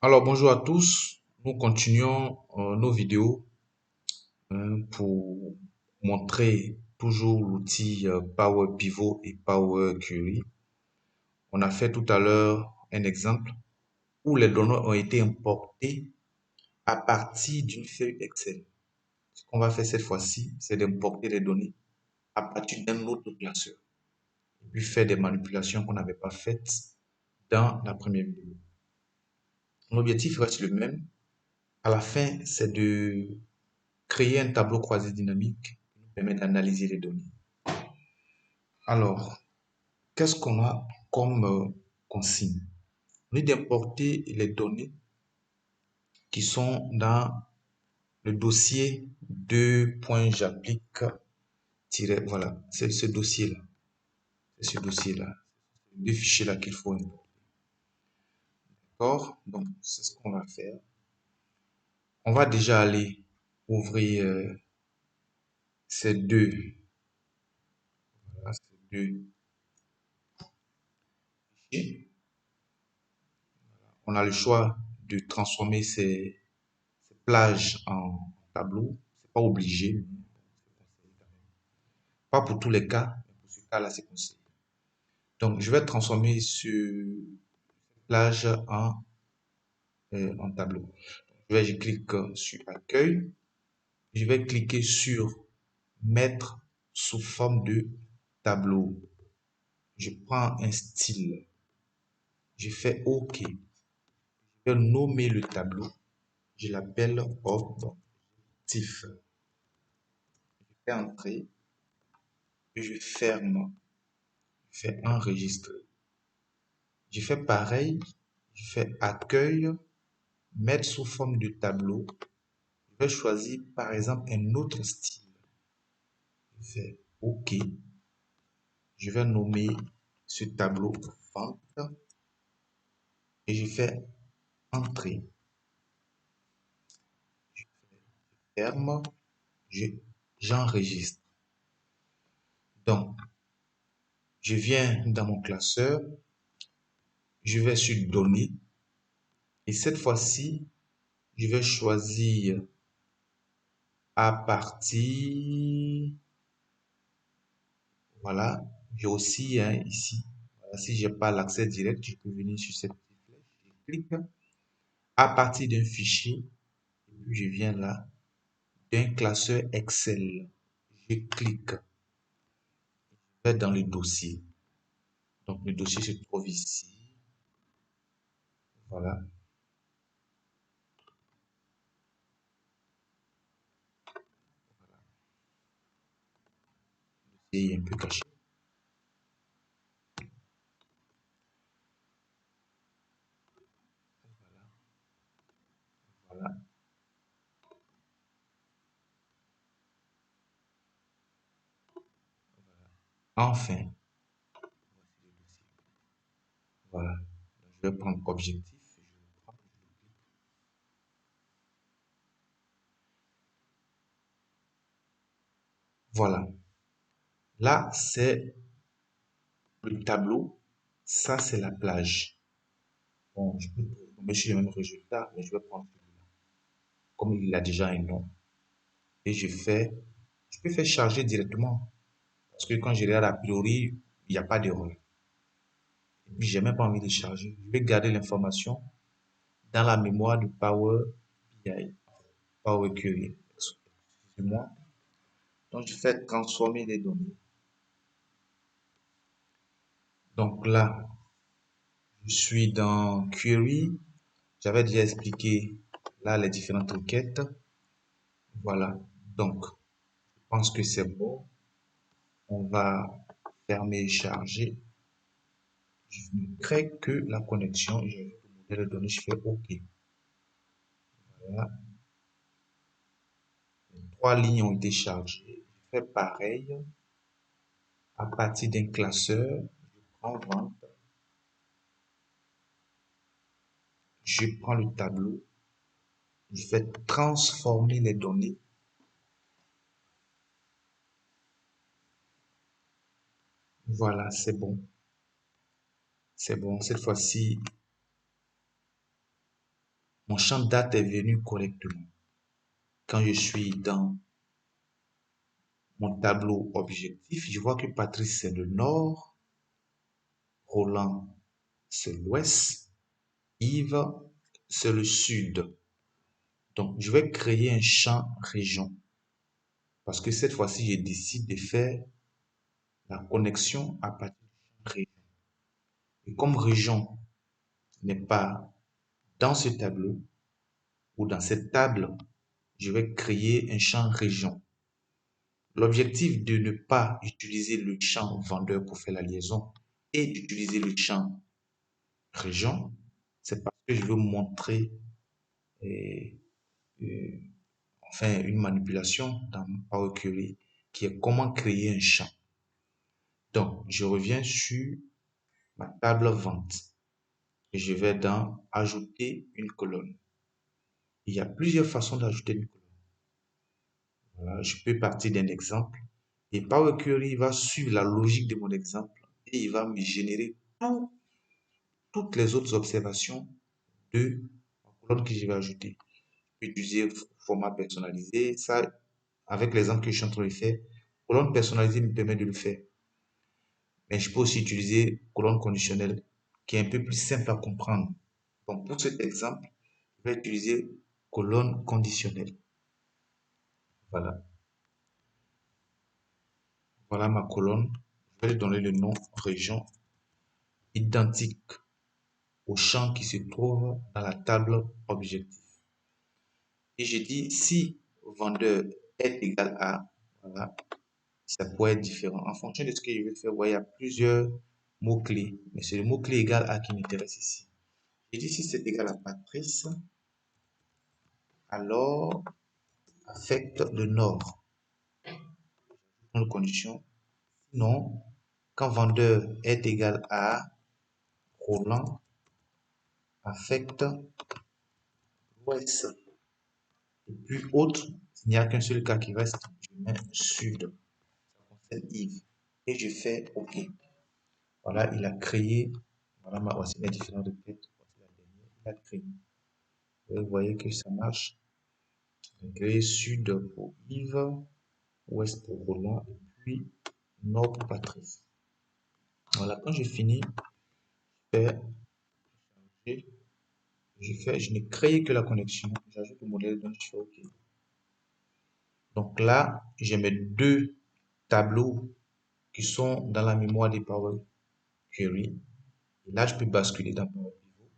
Alors bonjour à tous, nous continuons nos vidéos pour montrer toujours l'outil Power Pivot et Power Query. On a fait tout à l'heure un exemple où les données ont été importées à partir d'une feuille Excel. Ce qu'on va faire cette fois-ci, c'est d'importer les données à partir d'un autre classeur et puis faire des manipulations qu'on n'avait pas faites dans la première vidéo. L'objectif reste le même. À la fin, c'est de créer un tableau croisé dynamique qui nous permet d'analyser les données. Alors, qu'est-ce qu'on a comme consigne? On est d'importer les données qui sont dans le dossier 2.j'applique. Voilà, c'est ce dossier-là. C'est ce dossier-là. Deux fichiers-là qu'il faut importer. D'accord? Donc, c'est ce qu'on va faire. On va déjà aller ouvrir ces deux. Voilà, ces deux fichiers. On a le choix de transformer ces plages en tableau. C'est pas obligé, mais pas pour tous les cas, mais pour ce cas-là, c'est conseillé. Donc, je vais transformer ce plage en tableau. Je clique sur accueil. Je vais cliquer sur mettre sous forme de tableau. Je prends un style. Je fais OK. Je vais nommer le tableau. Je l'appelle objectif. Je fais entrer et je ferme. Je fais enregistrer. Je fais pareil. Je fais accueil, mettre sous forme de tableau. Je vais choisir par exemple un autre style. Je fais OK. Je vais nommer ce tableau vente et je fais entrer. Je ferme. J'enregistre. Donc, je viens dans mon classeur. Je vais sur données. Et cette fois-ci, je vais choisir à partir. Voilà. J'ai aussi ici. Voilà, si je n'ai pas l'accès direct, je peux venir sur cette petite flèche. Je clique à partir d'un fichier. Et puis je viens là, d'un classeur Excel. Je clique. Je vais dans le dossier. Donc le dossier se trouve ici. Voilà. Et un peu caché. Voilà. Enfin, voilà. Je vais prendre objectif. Voilà. Là, c'est le tableau. Ça, c'est la plage. Bon, je peux tomber sur le même résultat, mais je vais prendre celui-là. Comme il a déjà un nom. Et je peux faire charger directement. Parce que quand je regarde a priori, il n'y a pas d'erreur. Et puis, j'ai même pas envie de charger. Je vais garder l'information dans la mémoire de Power BI, Power Query. Excusez-moi. Donc, je fais transformer les données. Donc là, je suis dans Query. J'avais déjà expliqué là les différentes requêtes. Voilà. Donc, je pense que c'est bon. On va fermer et charger. Je ne crée que la connexion. Je vais modèle de données. Je fais OK. Voilà. Les trois lignes ont été chargées. Je fais pareil. À partir d'un classeur, je prends vente. Je prends le tableau. Je fais transformer les données. Voilà, c'est bon. C'est bon. Cette fois-ci, mon champ date est venu correctement. Quand je suis dans mon tableau objectif, je vois que Patrice c'est le nord, Roland c'est l'ouest, Yves c'est le sud. Donc, je vais créer un champ région parce que cette fois-ci, je décide de faire la connexion à partir du champ région. Et comme région n'est pas dans ce tableau ou dans cette table, je vais créer un champ région. L'objectif de ne pas utiliser le champ vendeur pour faire la liaison et d'utiliser le champ région, c'est parce que je veux montrer euh, euh, enfin une manipulation dans Power Query qui est comment créer un champ. Donc, je reviens sur ma table vente et je vais dans ajouter une colonne. Il y a plusieurs façons d'ajouter une colonne. Voilà, je peux partir d'un exemple et Power Query va suivre la logique de mon exemple et il va me générer toutes les autres observations de la colonne que je vais ajouter. Je peux utiliser format personnalisé. Ça, avec l'exemple que je suis en train de faire, colonne personnalisée me permet de le faire. Mais je peux aussi utiliser colonne conditionnelle qui est un peu plus simple à comprendre. Donc, pour cet exemple, je vais utiliser colonne conditionnelle. Voilà. Voilà ma colonne. Je vais lui donner le nom région identique au champ qui se trouve dans la table objectif. Et je dis si vendeur est égal à, voilà, ça pourrait être différent. En fonction de ce que je vais faire, il y a plusieurs mots-clés. Mais c'est le mot-clé égal à qui m'intéresse ici. Je dis si c'est égal à Patrice, alors affecte le nord. Dans condition. Sinon, quand vendeur est égal à Roland, affecte l'ouest. Et plus autre, il n'y a qu'un seul cas qui reste. Je mets sud. Ça concerne Yves. Et je fais OK. Voilà, il a créé. Voilà, voici la différence de tête. Voici la dernière. Il a créé. Vous voyez que ça marche. Il a créé sud pour Yves, ouest pour Roland, et puis nord pour Patrice. Voilà, quand j'ai fini, je n'ai créé que la connexion. J'ajoute le modèle, donc je fais OK. Donc là, j'ai mes deux tableaux qui sont dans la mémoire des Power Query. Et là, je peux basculer dans Power Pivot.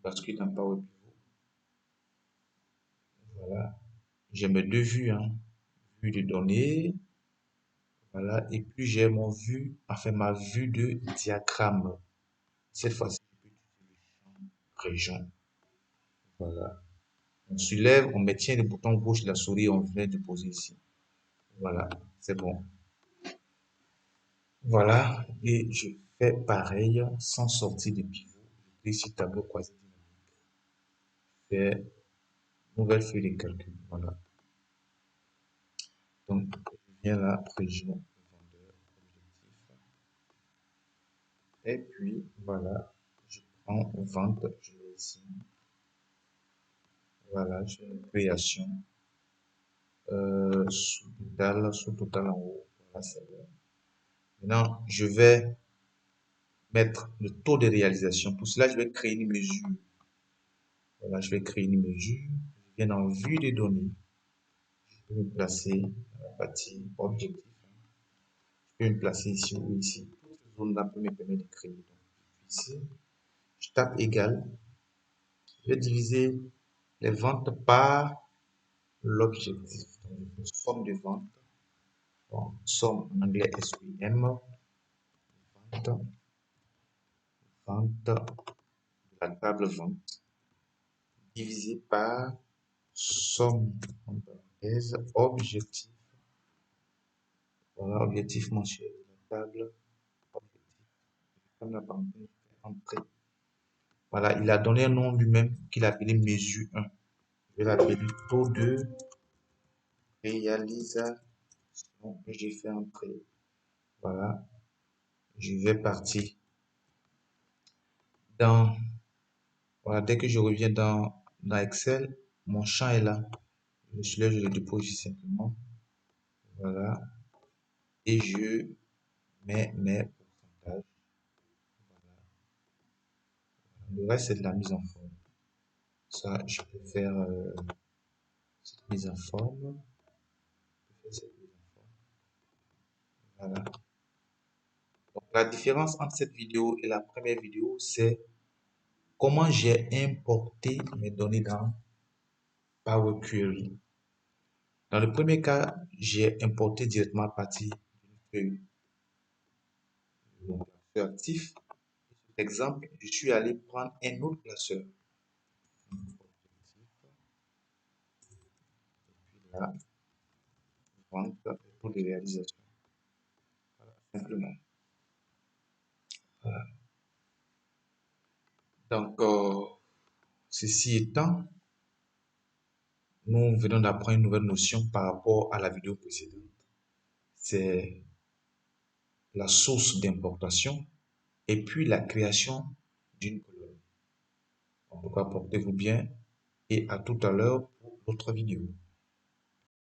Basculer dans Power Pivot. Voilà. J'ai mes deux vues, hein. Vue de données. Voilà. Et puis, j'ai mon vue, enfin, ma vue de diagramme. Cette fois-ci, je peux utiliser le champ région. Voilà. On soulève, on maintient le bouton gauche de la souris, on vient de poser ici. Voilà. C'est bon. Voilà, et je fais pareil sans sortir de pivot. Je clique sur tableau croisé dynamique. Je fais nouvelle feuille de calcul. Voilà. Donc, je viens là, région, vendeur, objectif. Et puis, voilà, je prends vente, je mets ici. Voilà, j'ai une création. Sous-total en haut. Voilà, c'est bon. Maintenant, je vais mettre le taux de réalisation. Pour cela, je vais créer une mesure. Voilà, je vais créer une mesure. Je viens dans vue des données. Je peux me placer dans la partie objectif. Je peux me placer ici ou ici. Toutes ces zones-là peuvent me permettre de créer. Donc, ici, je tape égal. Je vais diviser les ventes par l'objectif. Donc, je fais somme de ventes. Bon, somme en anglais SVM. Vente, vente de la table vente. Divisé par somme en parenthèse objectif. Voilà, objectif mensuel de la table objectif. Comme la parenthèse, entrée. Voilà, il a donné un nom lui-même qu'il a appelé mesure 1. Je vais l'appeler taux de réalisation que j'ai fait entrer. Voilà, je vais partir dans Voilà, dès que je reviens dans Excel, mon champ est là. Je suis là, je le dépose ici simplement. Voilà. Et je mets mes pourcentages. Le reste, c'est de la mise en forme. Ça, je peux faire cette mise en forme. Voilà. Donc, la différence entre cette vidéo et la première vidéo, c'est comment j'ai importé mes données dans Power Query. Dans le premier cas, j'ai importé directement à partir d'une feuille. Donc, classeur actif. Cet exemple, je suis allé prendre un autre classeur. Là, vente pour de réalisation. Voilà, simplement. Voilà. Donc, ceci étant, nous venons d'apprendre une nouvelle notion par rapport à la vidéo précédente. C'est la source d'importation et puis la création d'une colonne. En tout cas, portez-vous bien et à tout à l'heure pour d'autres vidéos.